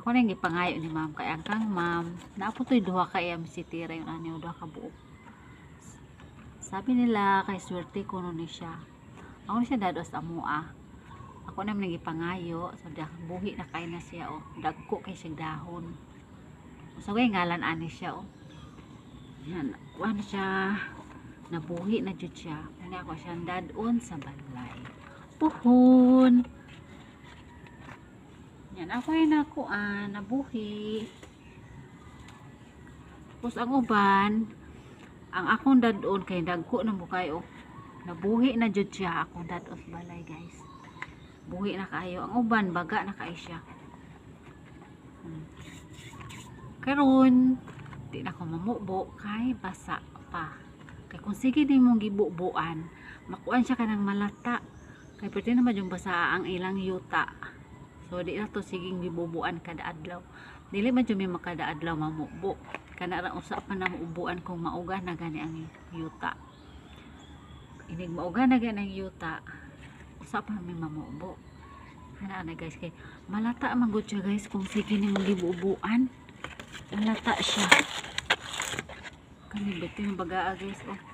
Ako na yung gipangayo ni ma'am. Kaya kang ma'am, naapotoy duha ka iya misitira yung anyo, duha ka buok. Sabi nila, kay swerte ko nun siya. Ako na siya dados amua. Ako na yung gipangayo. So, buhi na kay na siya, oh. Dagko kay siya dahon. So, kaya ngalan ani siya, oh. Yan, kuha na siya. Nabuhi na jud siya. Kaya ako siya dadon sa balay. Puhon. Yan, ako ay nakuan, nabuhi. Tapos ang uban, ang akong dadon kay dagko na mo kayo. Nabuhi na jud siya akong dadon sa balay, guys. Buhi na kayo. Ang uban, baga na kayo siya. Karon, di na ko mamubo kay basa pa. Kay kung sige din mong gibubuan, makuan siya kanang malata. Kay pwede naman yung basa ang ilang yuta. So, di na to siging gibubuan kada adlaw. Dili man yung may makada adlaw mamubo. Kana ra usa pa na muubuan kung mauga na gani ang yuta. Inig mauga na gani ang yuta, usa pa may mamubo. Hana na guys, kay malata man gud siya guys kung sige ni mong gibubuan. Malata siya. Kani bitin bagaa guys, oh.